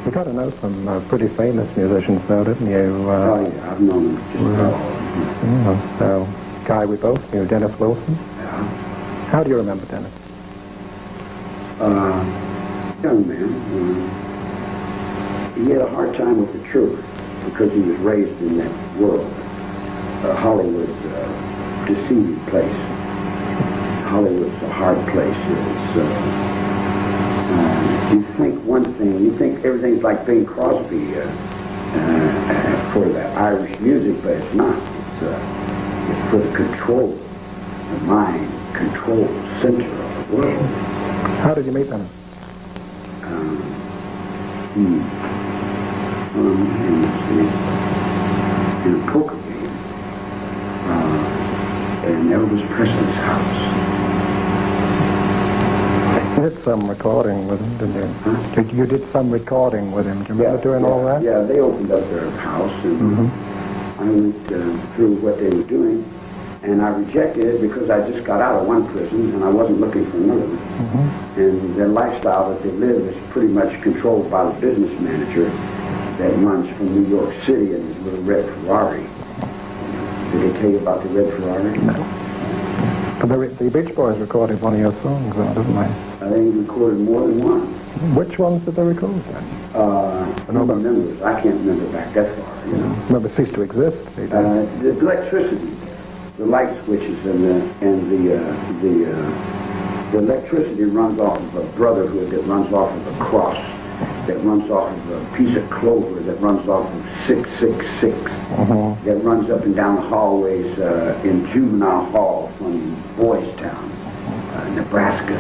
You got to know some pretty famous musicians, though, didn't you? Oh, yeah, I've known them just about all. Yeah, so, guy we both knew, Dennis Wilson. Yeah. How do you remember Dennis? Young man. He had a hard time with the truth because he was raised in that world. Hollywood, deceiving place. Hollywood's a hard place. You think one thing, you think everything's like Bing Crosby for the Irish music, but it's not. It's for the control, the mind, control, center of the world. How did you meet them? In a poker game in Elvis Presley's house. You did some recording with him, didn't you? Huh? You did some recording with him. Do you remember doing all that? Yeah, they opened up their house, and I went through what they were doing, and I rejected it because I just got out of one prison, and I wasn't looking for another one. And their lifestyle that they live is pretty much controlled by the business manager that runs from New York City in his little red Ferrari. Did they tell you about the red Ferrari? No. But the Beach Boys recorded one of your songs, though, didn't they? They recorded more than one. Which ones did they record then? I don't remember. I can't remember back that far, you know. Remember Cease to Exist? The electricity, the light switches, and the electricity runs off of a brotherhood that runs off of a cross, that runs off of a piece of clover, that runs off of 666, that runs up and down the hallways in Juvenile Hall from Boys Town, Nebraska.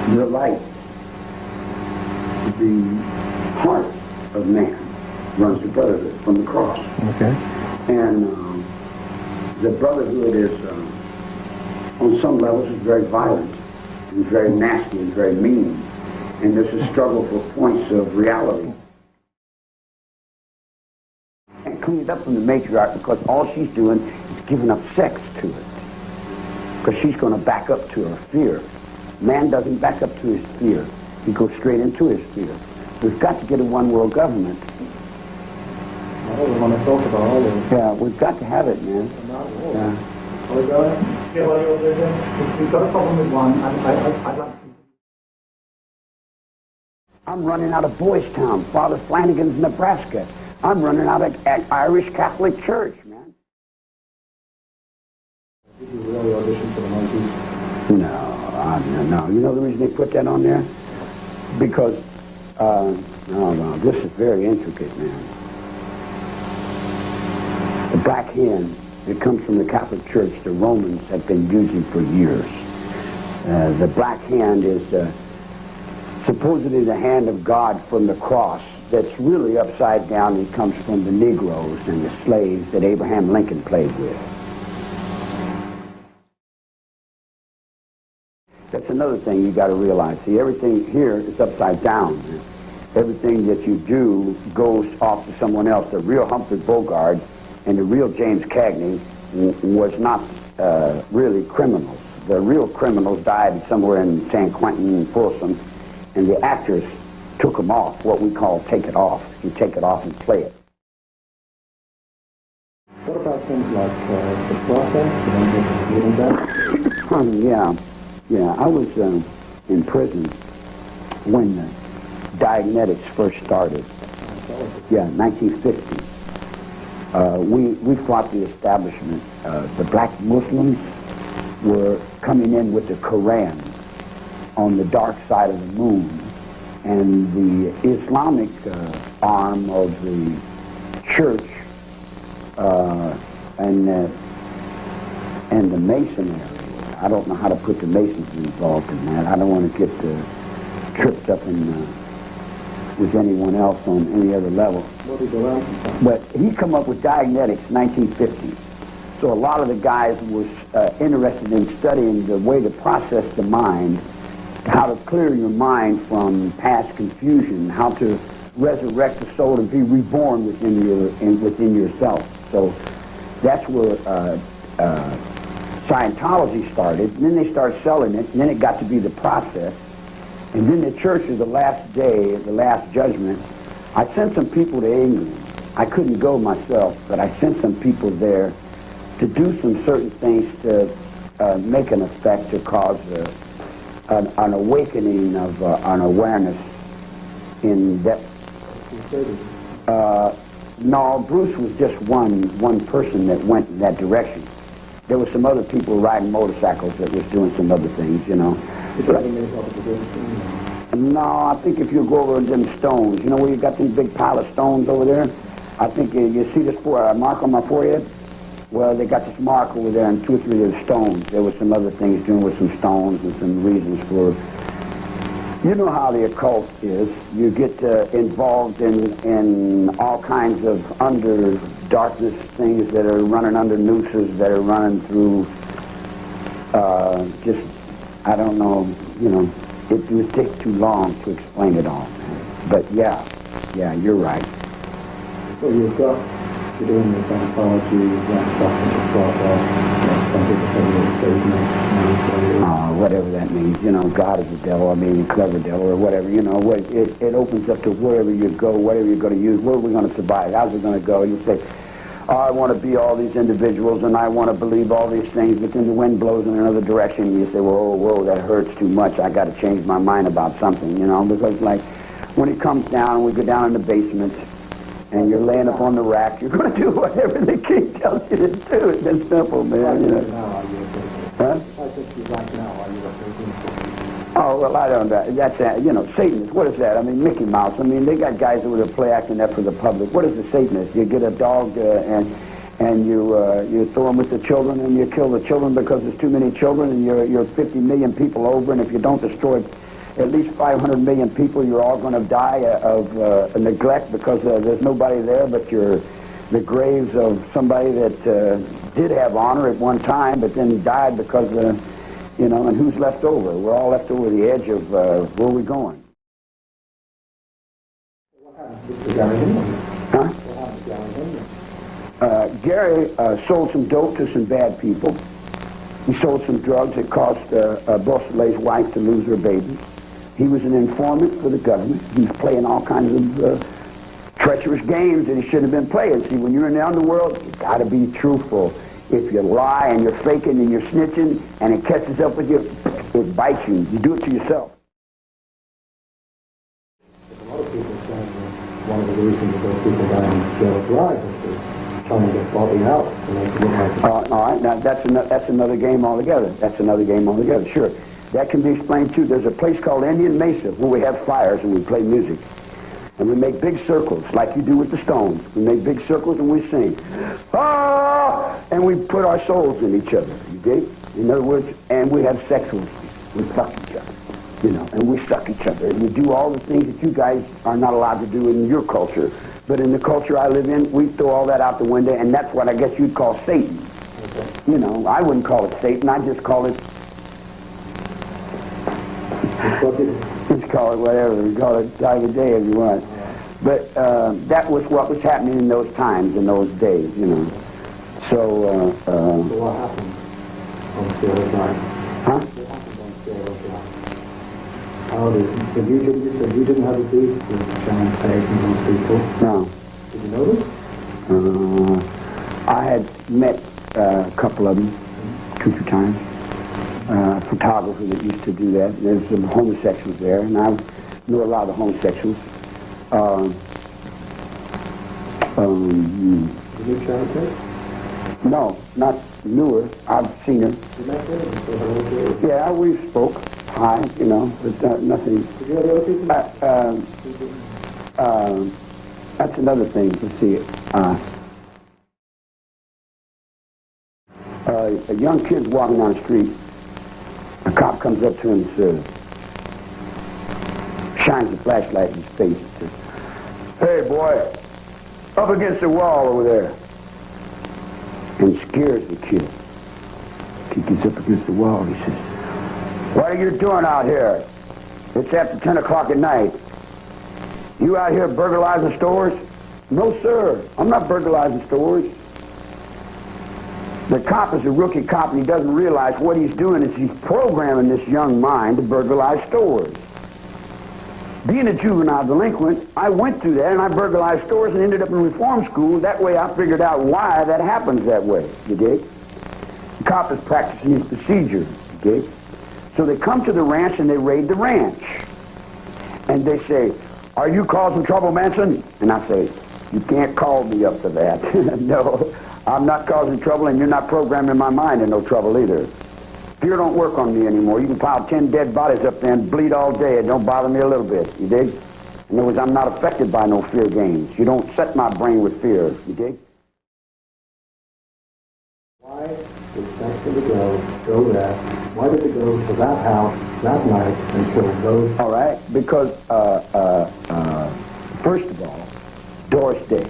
The light, the heart of man runs the brotherhood from the cross. Okay. And the brotherhood is, on some levels, is very violent and very nasty and very mean. And there's a struggle for points of reality. And clean it up from the matriarch because all she's doing is giving up sex to it. Because she's going to back up to her fear. Man doesn't back up to his fear. He goes straight into his fear. We've got to get a one world government. Well, we want to talk about all of it. Yeah, we've got to have it, man. Yeah. We've got a problem with one. I'd like to... I'm running out of Boys Town, Father Flanagan's, Nebraska. I'm running out of Irish Catholic Church, man. Did you really audition for the Monkees? No. You know the reason they put that on there? Because, no, this is very intricate, man. The black hand that comes from the Catholic Church, the Romans have been using for years. The black hand is supposedly the hand of God from the cross that's really upside down and comes from the Negroes and the slaves that Abraham Lincoln played with. That's another thing you got to realize. See, everything here is upside down. Everything that you do goes off to someone else. The real Humphrey Bogart and the real James Cagney was not really criminals. The real criminals died somewhere in San Quentin and Folsom, and the actors took them off, what we call take it off. You take it off and play it. What about things like the process? Yeah, I was in prison when Dianetics first started. Yeah, 1950. We fought the establishment. The black Muslims were coming in with the Quran on the dark side of the moon. And the Islamic arm of the church and the Masonry. I don't know how to put the Masons involved in that. I don't want to get tripped up with anyone else on any other level. But he come up with Dianetics 1950. So a lot of the guys was interested in studying the way to process the mind, how to clear your mind from past confusion, how to resurrect the soul and be reborn within yourself. So that's where Scientology started, and then they started selling it, and then it got to be the process. And then the church of the last day, the last judgment, I sent some people to England. I couldn't go myself, but I sent some people there to do some certain things to make an effect, to cause an awakening of an awareness in that. No, Bruce was just one person that went in that direction. There were some other people riding motorcycles that was doing some other things, you know. No, I think if you go over them stones, you know where you got these big pile of stones over there? I think you see this mark on my forehead? Well, they got this mark over there and 2 or 3 of the stones. There were some other things doing with some stones and some reasons for... You know how the occult is. You get involved in all kinds of under darkness things that are running under nooses, that are running through just, I don't know, you know, it would take too long to explain it all. But yeah, you're right. Well, you're doing the Scientology, that stuff, and the process, some people say you're Satan, whatever that means, you know, God is the devil, I mean, clever devil, or whatever, you know, it opens up to wherever you go, whatever you're going to use, where are we going to survive, how's it going to go? You say, I want to be all these individuals, and I want to believe all these things, but then the wind blows in another direction, and you say, whoa, that hurts too much, I got to change my mind about something, you know, because, like, when it comes down, we go down in the basement, and you're laying up on the rack, you're going to do whatever the king tells you to do. It's that simple, man. You know. Huh? Oh, well, I don't know. That's, you know, Satanists, what is that? I mean, Mickey Mouse. I mean, they got guys that would play acting that for the public. What is the Satanist? You get a dog and you throw them with the children and you kill the children because there's too many children and you're 50 million people over, and if you don't destroy at least 500 million people, you're all going to die of neglect because there's nobody there but the graves of somebody that did have honor at one time but then died because, you know, and who's left over? We're all left over the edge of where are we going? What happened to Gary Hinman? Huh? What happened to Gary Hinman? Gary sold some dope to some bad people. He sold some drugs that caused Beausoleil's wife to lose her baby. He was an informant for the government. He was playing all kinds of treacherous games that he shouldn't have been playing. See, when you're in the underworld, you got to be truthful. If you lie and you're faking and you're snitching and it catches up with you, it bites you. You do it to yourself. A lot of people say that one of the reasons that those people got in jail alive is to try and get body out to make it look like... All right, now that's another game altogether. That's another game altogether, sure. That can be explained too. There's a place called Indian Mesa where we have fires and we play music. And we make big circles like you do with the Stones. We make big circles and we sing. Ah! And we put our souls in each other, you dig? In other words, and we have sex with we fuck each other, you know, and we suck each other. And we do all the things that you guys are not allowed to do in your culture. But in the culture I live in, we throw all that out the window, and that's what I guess you'd call Satan. Okay. You know, I wouldn't call it Satan, I'd just call it... Let's call it whatever. We call it time of day if you want. But that was what was happening in those times, in those days, you know. So what happened on Sarah's night? Huh? What happened on Sarah's night? How did you said you didn't have a beef with John Tate and those people? No. Did you know this? I had met a couple of them 2 or 3 times. Photographer that used to do that. There's some homosexuals there, and I knew a lot of the homosexuals. Did you meet Sharon Tate? No, not newer. I've seen her. You met her? Yeah, we spoke. Hi, you know, but nothing. Did you have other people? That's another thing. Let's see. A young kid's walking down the street. A cop comes up to him and says, shines a flashlight in his face and says, "Hey, boy, up against the wall over there." And scares the kid. He gets up against the wall. He says, "What are you doing out here? It's after 10 o'clock at night. You out here burglarizing stores?" "No, sir. I'm not burglarizing stores." The cop is a rookie cop, and he doesn't realize what he's doing is he's programming this young mind to burglarize stores. Being a juvenile delinquent, I went through that, and I burglarized stores and ended up in reform school. That way I figured out why that happens that way, you dig? The cop is practicing his procedure, you dig? So they come to the ranch and they raid the ranch. And they say, "Are you causing trouble, Manson?" And I say, "You can't call me up to that." No, I'm not causing trouble, and you're not programming my mind in no trouble either. Fear don't work on me anymore. You can pile 10 dead bodies up there and bleed all day. It don't bother me a little bit, you dig? In other words, I'm not affected by no fear games. You don't set my brain with fear, you dig? Why did Dexter go there? Why did they go to that house that night and kill those? All right, because, first of all, Doris Day.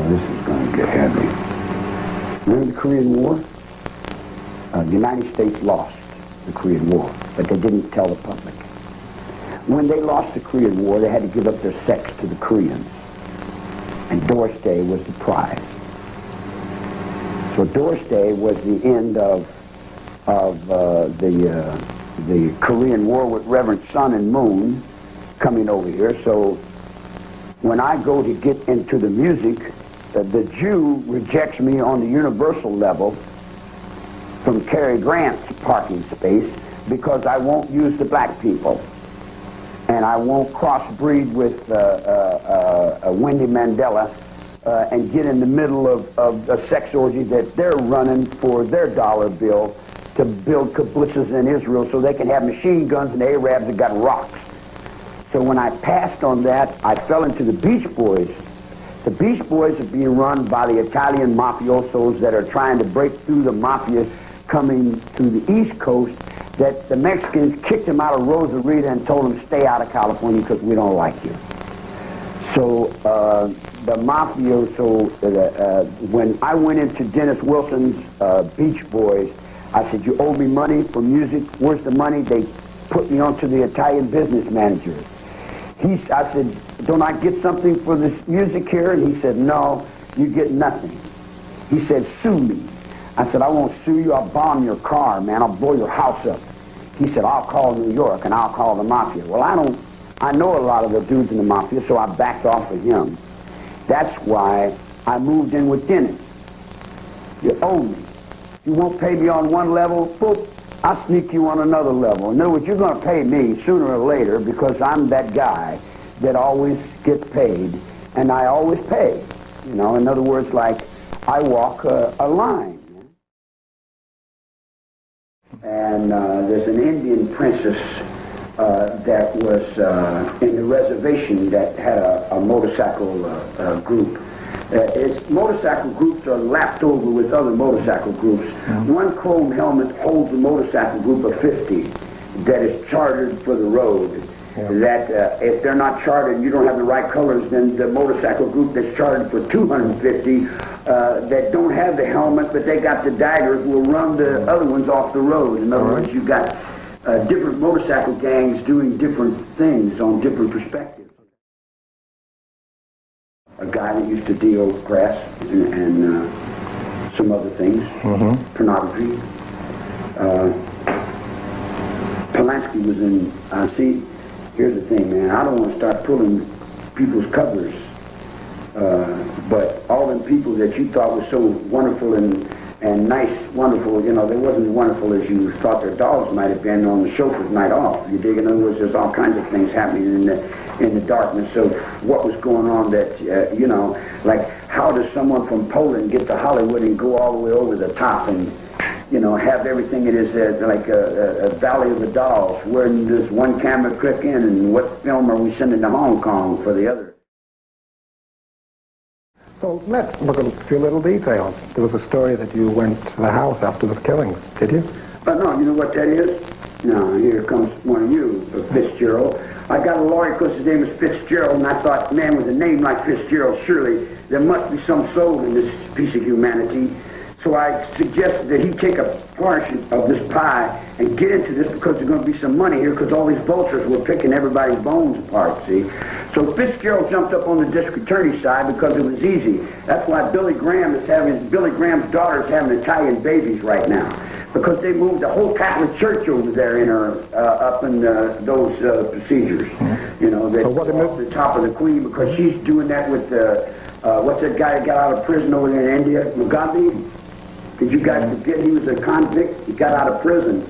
This is going to get heavy. Remember the Korean War? The United States lost the Korean War, but they didn't tell the public. When they lost the Korean War, they had to give up their sex to the Koreans. And Doris Day was the prize. So Doris Day was the end of the Korean War with Reverend Sun and Moon coming over here. So when I go to get into the music, the Jew rejects me on the universal level from Cary Grant's parking space because I won't use the black people. And I won't crossbreed with Wendy Mandela and get in the middle of a sex orgy that they're running for their dollar bill to build kibbutzes in Israel so they can have machine guns and the Arabs that got rocks. So when I passed on that, I fell into the Beach Boys. The Beach Boys are being run by the Italian mafiosos that are trying to break through the mafia coming to the East Coast, that the Mexicans kicked them out of Rosarita and told them stay out of California because we don't like you. So the mafioso, when I went into Dennis Wilson's Beach Boys, I said, "You owe me money for music. Where's the money?" They put me onto the Italian business manager. I said, "Don't I get something for this music here?" And he said, "No, you get nothing." He said, "Sue me." I said, "I won't sue you. I'll bomb your car, man. I'll blow your house up." He said, "I'll call New York and I'll call the mafia." Well, I know a lot of the dudes in the mafia, so I backed off of him. That's why I moved in with Dennis. You owe me. You won't pay me on one level, boop, I'll sneak you on another level. In other words, you're going to pay me sooner or later because I'm that guy that always gets paid, and I always pay. You know, in other words, like I walk a line. And there's an Indian princess that was in the reservation that had a motorcycle group. Motorcycle groups are lapped over with other motorcycle groups. Mm-hmm. One chrome helmet holds a motorcycle group of 50 that is chartered for the road. Yeah. That if they're not chartered and you don't have the right colors, then the motorcycle group that's chartered for 250 that don't have the helmet but they got the daggers will run the other ones off the road. In other words, you've got different motorcycle gangs doing different things on different perspectives. A guy that used to deal grass and some other things, pornography. Polanski was in, see, here's the thing, man, I don't want to start pulling people's covers, but all them people that you thought were so wonderful and nice, wonderful, you know, they wasn't as wonderful as you thought their dogs might have been on the chauffeur's night off. You dig? In other words, there's all kinds of things happening in the darkness of what was going on that, you know, like how does someone from Poland get to Hollywood and go all the way over the top and, you know, have everything it is like a Valley of the Dolls, where does one camera click in and what film are we sending to Hong Kong for the other? So let's look at a few little details. There was a story that you went to the house after the killings, did you? But no, you know what that is? No, here comes one of you, Fitzgerald. I got a lawyer because his name is Fitzgerald, and I thought, man, with a name like Fitzgerald, surely there must be some soul in this piece of humanity. So I suggested that he take a portion of this pie and get into this because there's going to be some money here because all these vultures were picking everybody's bones apart, see? So Fitzgerald jumped up on the district attorney's side because it was easy. That's why Billy Graham's daughter is having Italian babies right now. Because they moved the whole Catholic Church over there in her, up in those procedures. You know, they off the top of the Queen because she's doing that with, what's that guy that got out of prison over there in India, Mugabe? Did you guys forget he was a convict? He got out of prison.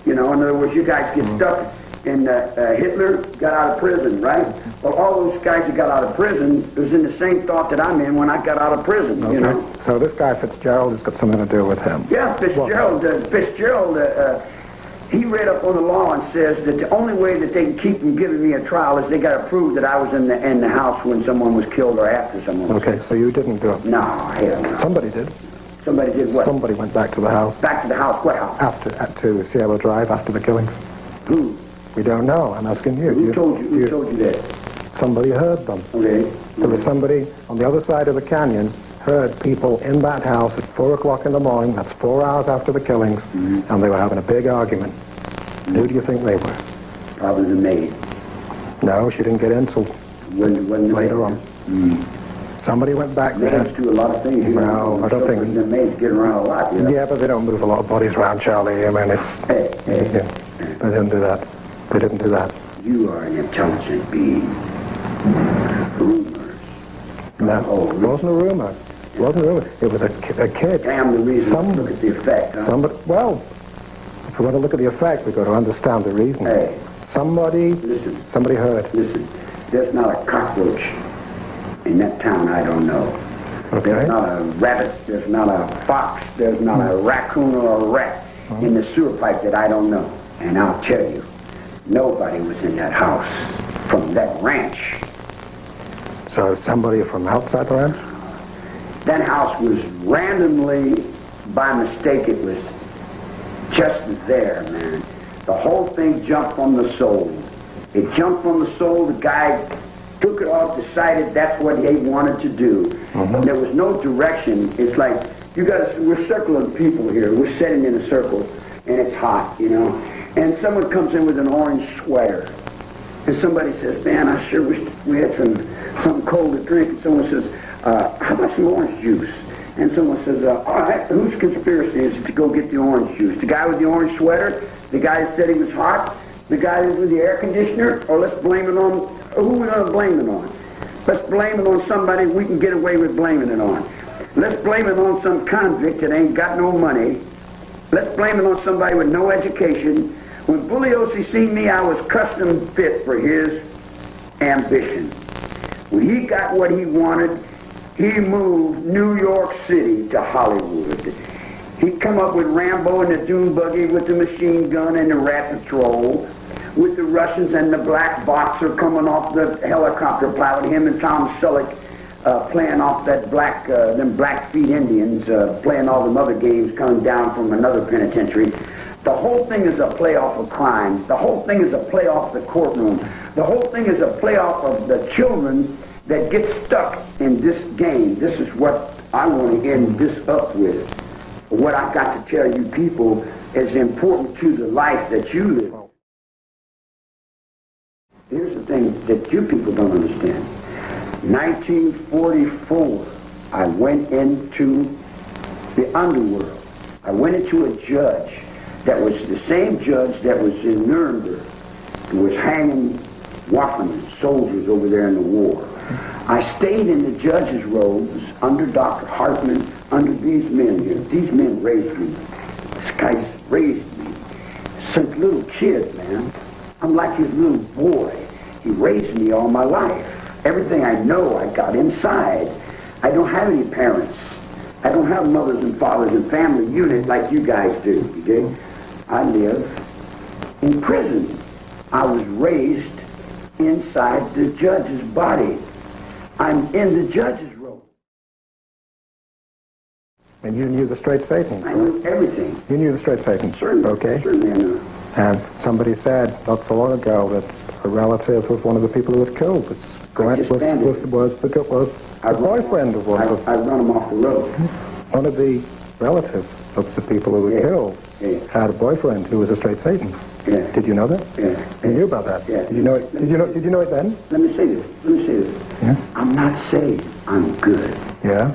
You know, in other words, you guys get stuck in Hitler got out of prison, right? Well, all those guys that got out of prison was in the same thought that I'm in when I got out of prison, you know? So this guy Fitzgerald has got something to do with him. Yeah, Fitzgerald, he read up on the law and says that the only way that they can keep from giving me a trial is they got to prove that I was in the house when someone was killed or after someone was killed. So you didn't do it? No, hell no. Somebody did. Somebody did what? Somebody went back to the house. Back to the house? What house? To Cielo Drive after the killings. Who? We don't know. I'm asking you. Who told you that? Somebody heard them. Okay. There was somebody on the other side of the canyon heard people in that house at 4 o'clock in the morning, that's 4 hours after the killings, and they were having a big argument. Who do you think they were? Probably the maid. No, she didn't get in till later on. Somebody went back there. Maids do a lot of things. No, I don't think. The maids get around a lot, you know? Yeah, but they don't move a lot of bodies around, Charlie. I mean, it's... Hey. Yeah, they didn't do that. They didn't do that. You are an intelligent being. Rumors. No, it wasn't a rumor. It wasn't a rumor. It was a kid. Damn the reason. Look at the effect, huh? Well, if we want to look at the effect, we've got to understand the reason. Hey. Somebody heard. Listen, there's not a cockroach in that town I don't know. Okay. There's not a rabbit, there's not a fox, there's not a raccoon or a rat in the sewer pipe that I don't know. And I'll tell you, nobody was in that house from that ranch. So somebody from outside the ranch? That house was randomly, by mistake, it was just there, man. The whole thing jumped from the soul. It jumped from the soul, the guy took it off, decided that's what he wanted to do. There was no direction. It's like, we're a circle of people here. We're sitting in a circle, and it's hot, you know. And someone comes in with an orange sweater. And somebody says, man, I sure wish we had something cold to drink. And someone says, how about some orange juice? And someone says, all right, whose conspiracy is it to go get the orange juice? The guy with the orange sweater? The guy that said he was hot? The guy with the air conditioner? Or let's blame it on, who are we going to blame it on? Let's blame it on somebody we can get away with blaming it on. Let's blame it on some convict that ain't got no money. Let's blame it on somebody with no education. When Bugliosi seen me, I was custom fit for his ambition. When he got what he wanted, he moved New York City to Hollywood. He come up with Rambo and the Dune Buggy with the machine gun and the Rat Patrol, with the Russians and the Black Boxer coming off the helicopter pilot, him and Tom Selleck playing off that them Blackfeet Indians, playing all them other games coming down from another penitentiary. The whole thing is a playoff of crime. The whole thing is a playoff of the courtroom. The whole thing is a playoff of the children that get stuck in this game. This is what I want to end this up with. What I've got to tell you people is important to the life that you live. Here's the thing that you people don't understand. 1944, I went into the underworld. I went into a judge that was the same judge that was in Nuremberg, who was hanging Waffen soldiers over there in the war. I stayed in the judge's robes under Dr. Hartman, under these men here. These men raised me. This guy raised me. Some little kid, man. I'm like his little boy. He raised me all my life. Everything I know, I got inside. I don't have any parents. I don't have mothers and fathers and family unit like you guys do, okay? I live in prison. I was raised inside the judge's body. I'm in the judge's robe. And you knew the straight Satan? I knew everything. You knew the straight Satan? Certainly. Okay. Certainly I knew. And somebody said not so long ago that a relative of one of the people who was killed was the boyfriend of one of I run him off the road. One of the relatives of the people who were killed had a boyfriend who was a straight Satan. Yeah. Did you know that? Yeah. You knew about that? Yeah. Did you know it? Did you know it then? Let me say this. Yeah. I'm not saying I'm good. Yeah.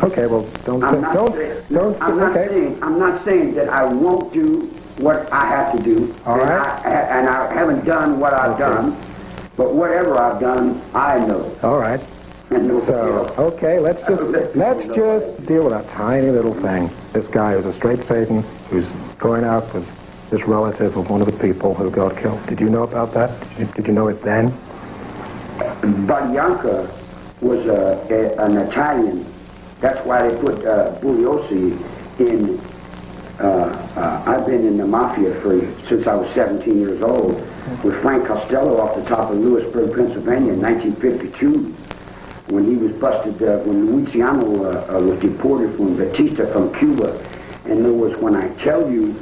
Okay. Well, don't I'm say. not Don't. saying, Don't. Okay. I'm not saying that I won't do what I have to do. All right. And I haven't done what I've done. But whatever I've done, I know. All right. So, okay, let's just deal with that tiny little thing. This guy who's a straight Satan, who's going out with this relative of one of the people who got killed. Did you know about that? Did you know it then? Barbianca was an Italian. That's why they put Bugliosi in. I've been in the mafia since I was 17 years old with Frank Costello off the top of Lewisburg, Pennsylvania in 1952. When he was busted, when Luciano was deported from Batista from Cuba. And in other words, when I tell you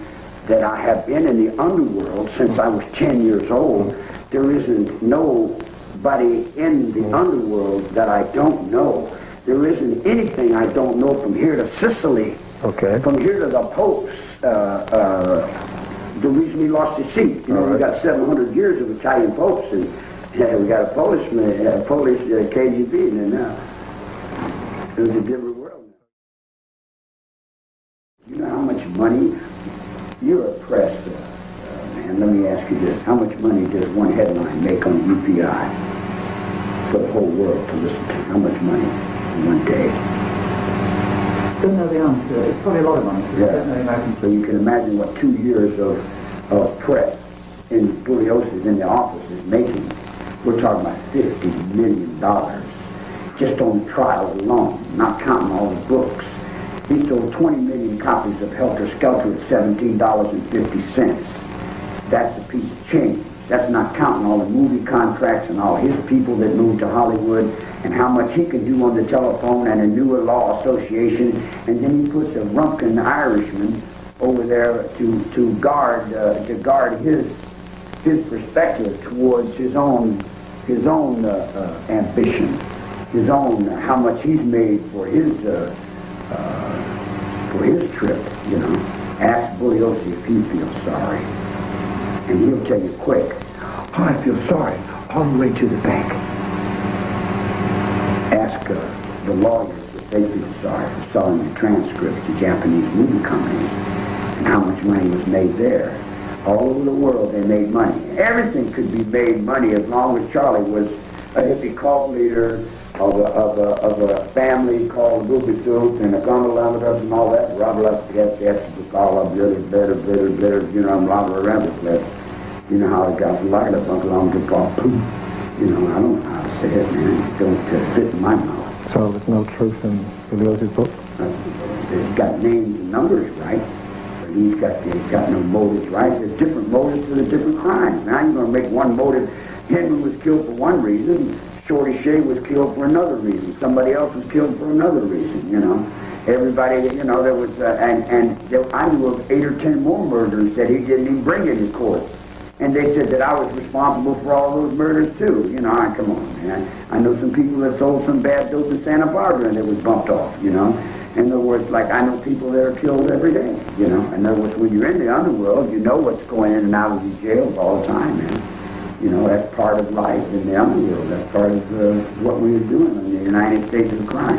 that I have been in the underworld since I was 10 years old, there isn't nobody in the underworld that I don't know. There isn't anything I don't know from here to Sicily, from here to the popes. The reason he lost his seat, we got 700 years of Italian popes, and we got a Polish KGB in there now. It was a different world. You know how much money? You're a press man. Let me ask you this. How much money does one headline make on UPI for the whole world to listen to? How much money in one day? Don't know the answer. It's probably a lot of money. Yeah. So you can imagine what 2 years of press in Bugliosi in the office is making. We're talking about $50 million just on the trial alone, not counting all the books. He sold 20 million copies of Helter Skelter at $17.50. That's a piece of change. That's not counting all the movie contracts and all his people that moved to Hollywood and how much he can do on the telephone and a newer law association. And then he puts a Rumpkin Irishman over there to guard his perspective towards his own ambition, his own how much he's made for his trip. Ask Bugliosi if he feels sorry, and he'll tell you quick. Oh, I feel sorry all the way to the bank. Ask the lawyers if they feel sorry for selling the transcripts to Japanese movie companies and how much money was made there. All over the world, they made money. Everything could be made money as long as Charlie was a hippie cult leader of a family called Ruby Soup and a Gondola and all that. Robert up all up better, I'm Robert around the place. You know how it got light up Uncle on the ball. I don't know how to say it, man. It don't fit in my mouth. So there's no truth in Bugliosi's book? It's got names and numbers, right? He's got no motives, right? There's different motives for the different crimes. Now you're going to make one motive. Henry was killed for one reason. Shorty Shea was killed for another reason. Somebody else was killed for another reason, Everybody, there was, I knew of 8 or 10 more murders that he didn't even bring into court. And they said that I was responsible for all those murders too. Come on, man. I know some people that sold some bad dope in Santa Barbara and it was bumped off, In other words, like I know people that are killed every day, In other words, when you're in the underworld, you know what's going in and out of these jails all the time, man. That's part of life in the underworld. That's part of what we were doing in the United States of crime,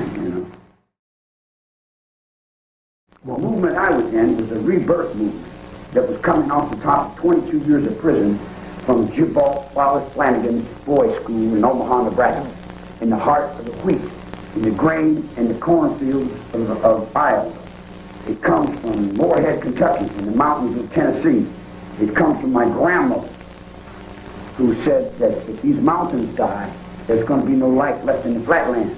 The movement I was in was a Rebirth movement that was coming off the top of 22 years of prison from Jubal Wallace Flanagan's boys' school in Omaha, Nebraska, in the heart of the wheat, in the grain and the cornfields of Iowa. It comes from Moorhead, Kentucky, in the mountains of Tennessee. It comes from my grandmother, who said that if these mountains die, there's going to be no life left in the flatland.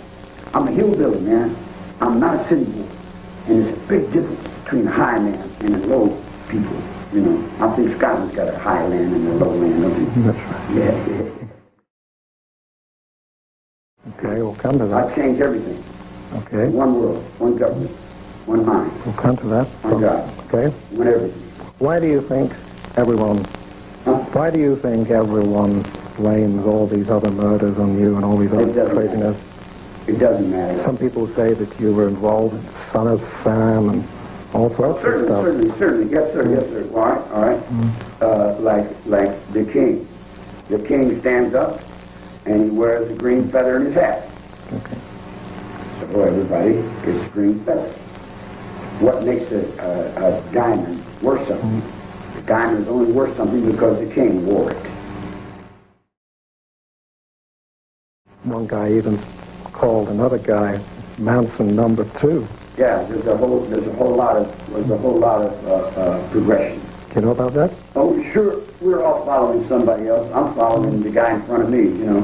I'm a hillbilly, man. I'm not a city boy. And there's a big difference between a high man and a low people. I think Scotland's got a high land and a low land. That's right. Yeah. Okay, we'll come to that. I've changed everything. Okay. One world, one government, one mind. We'll come to that. One God. Okay. One everything. Why do you think everyone blames all these other murders on you and all these other craziness? It doesn't matter. Some people say that you were involved in Son of Sam and all sorts of stuff. Certainly. Yes, sir. Yes, sir. All right. Like the king. The king stands up and he wears a green feather in his hat. Okay. So everybody gets a green feather. What makes a diamond worth something? The diamond is only worth something because the king wore it. One guy even called another guy Manson number 2. Yeah, there's a whole lot of progression. You know about that? Oh, sure. We're all following somebody else. I'm following the guy in front of me. You know,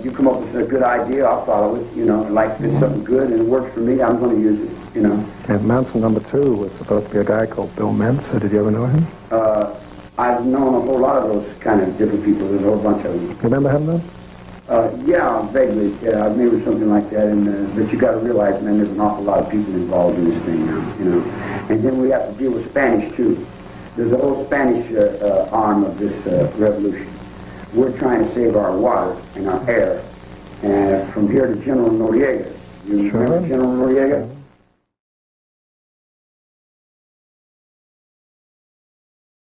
you come up with a good idea, I'll follow it. You know, like if it's something good and it works for me, I'm going to use it. You know. And Manson number 2 was supposed to be a guy called Bill Mensa. Did you ever know him? I've known a whole lot of those kind of different people. There's a whole bunch of them. You remember him then? Yeah, vaguely. Yeah, maybe something like that. And but you got to realize, man, there's an awful lot of people involved in this thing now. You know, and then we have to deal with Spanish too. There's a whole Spanish arm of this revolution. We're trying to save our water and our air. And from here to General Noriega. You remember General Noriega?